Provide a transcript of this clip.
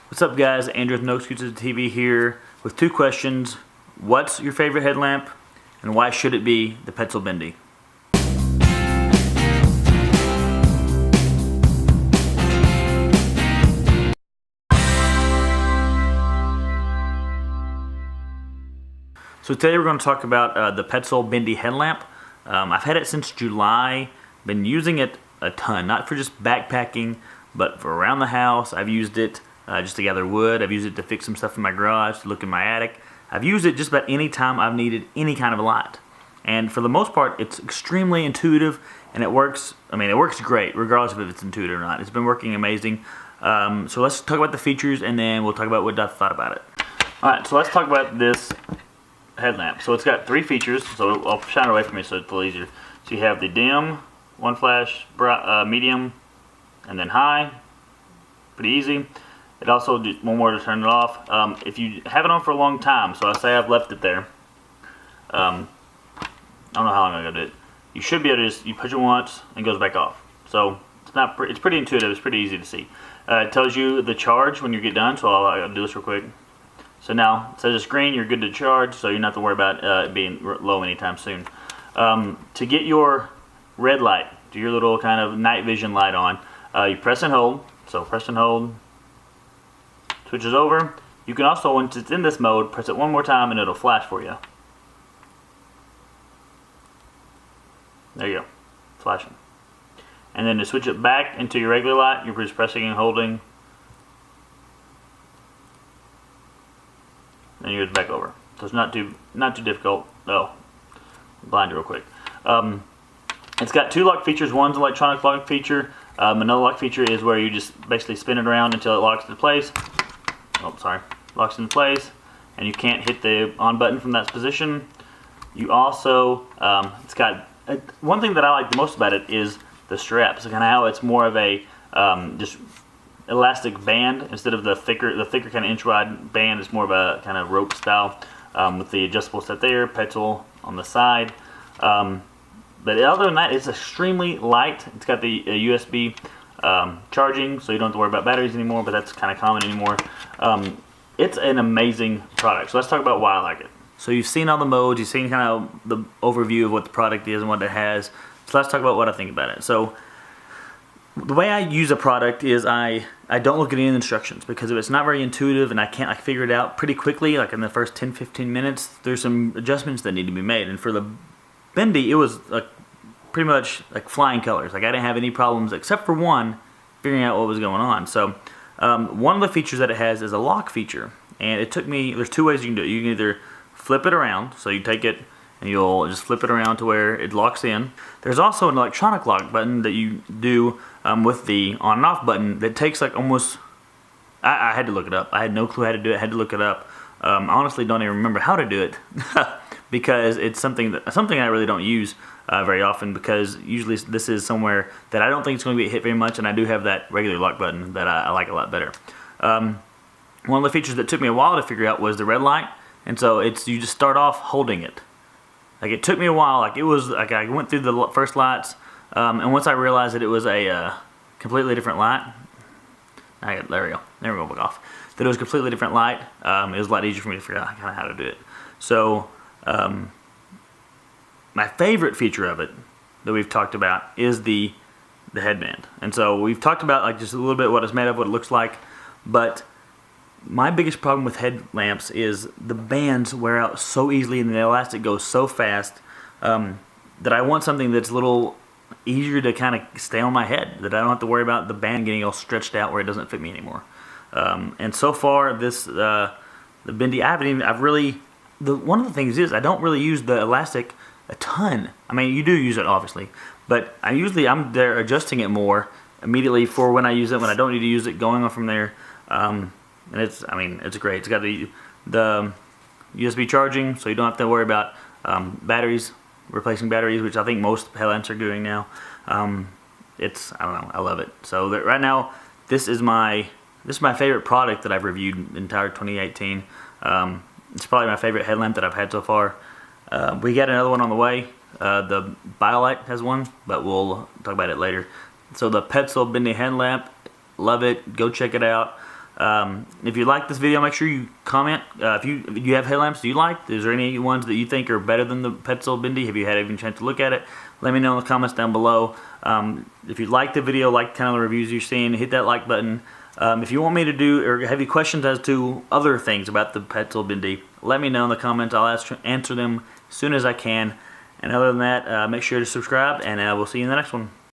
What's up, guys? Andrew with NoExcusesTV here with two questions. What's your favorite headlamp, and why should it be the Petzl Bindi? So today we're going to talk about the Petzl Bindi headlamp. I've had it since July. Been using it a ton, not for just backpacking, but for around the house. I've used it just to gather wood. I've used it to fix some stuff in my garage, to look in my attic. I've used it just about any time I've needed any kind of light. And for the most part, it's extremely intuitive, and it works. I mean, it works great, regardless of if it's intuitive or not. It's been working amazing. So let's talk about the features, and then we'll talk about what I thought about it. All right, so let's talk about this headlamp. So it's got three features, so I'll shine it away from you so it's a little easier. So you have the dim, one flash, medium, and then high. Pretty easy. It also, just one more to turn it off. If you have it on for a long time, so I say I've left it there, I don't know how long I'm gonna do it. You should be able to just, you push it once and it goes back off. So it's pretty intuitive. It's pretty easy to see. It tells you the charge when you get done. So I'll do this real quick. So now it says it's green. You're good to charge, so you don't have to worry about it being low anytime soon. To get your red light, do your little kind of night vision light on, you press and hold. So press and hold. Switches over. You can also, once it's in this mode, press it one more time and it'll flash for you. There you go, flashing. And then to switch it back into your regular light, you're just pressing and holding. And you're back over. So it's not too difficult. Oh, blind you real quick. It's got two lock features. One's an electronic lock feature. Another lock feature is where you just basically spin it around until it locks into place. Oh, sorry, locks into place, and you can't hit the on button from that position. You also, it's got one thing that I like the most about it is the straps. So kind of how it's more of a just elastic band instead of the thicker kind of inch wide band. It's more of a kind of rope style with the adjustable set there, Petzl on the side. But other than that, it's extremely light. It's got the USB charging, so you don't have to worry about batteries anymore, but that's kind of common anymore. It's an amazing product. So let's talk about why I like it. So you've seen all the modes, you've seen kind of the overview of what the product is and what it has. So let's talk about what I think about it. So the way I use a product is I don't look at any instructions, because if it's not very intuitive and I can't figure it out pretty quickly, like in the first 10-15 minutes, there's some adjustments that need to be made. And for the Bindi, it was pretty much like flying colors. Like I didn't have any problems except for one, figuring out what was going on. So one of the features that it has is a lock feature, and it took me, there's two ways you can do it. You can either flip it around, so you take it and you'll just flip it around to where it locks in. There's also an electronic lock button that you do with the on and off button that takes like almost, I had to look it up. I had no clue how to do it. I had to look it up. I honestly don't even remember how to do it because it's something I really don't use very often, because usually this is somewhere that I don't think it's going to get hit very much, and I do have that regular lock button that I like a lot better. One of the features that took me a while to figure out was the red light, and so you just start off holding it. Like it took me a while. Like it was like I went through the first lights, and once I realized that it was a completely different light, there we go, back off. That it was a completely different light. It was a lot easier for me to figure out kind of how to do it. So my favorite feature of it that we've talked about is the headband. And so we've talked about like just a little bit what it's made of, what it looks like, but my biggest problem with headlamps is the bands wear out so easily and the elastic goes so fast that I want something that's a little easier to kind of stay on my head, that I don't have to worry about the band getting all stretched out where it doesn't fit me anymore. And so far, the Bindi, one of the things is I don't really use the elastic a ton. I mean, you do use it obviously, but I'm there adjusting it more immediately for when I use it, when I don't need to use it, going on from there. And it's great. It's got the USB charging, so you don't have to worry about batteries, replacing batteries, which I think most headlamps are doing now. I don't know, I love it. So right now, this is my favorite product that I've reviewed in entire 2018. It's probably my favorite headlamp that I've had so far. We got another one on the way. The BioLite has one, but we'll talk about it later. So the Petzl Bindi headlamp, love it. Go check it out. If you like this video, make sure you comment. If you have headlamps you like, is there any ones that you think are better than the Petzl Bindi? Have you had even a chance to look at it? Let me know in the comments down below. If you like the video, like kind of the reviews you're seeing, hit that like button. If you want me to do, or have you questions as to other things about the Petzl Bindi, let me know in the comments. I'll answer them as soon as I can. And other than that, make sure to subscribe, and we'll see you in the next one.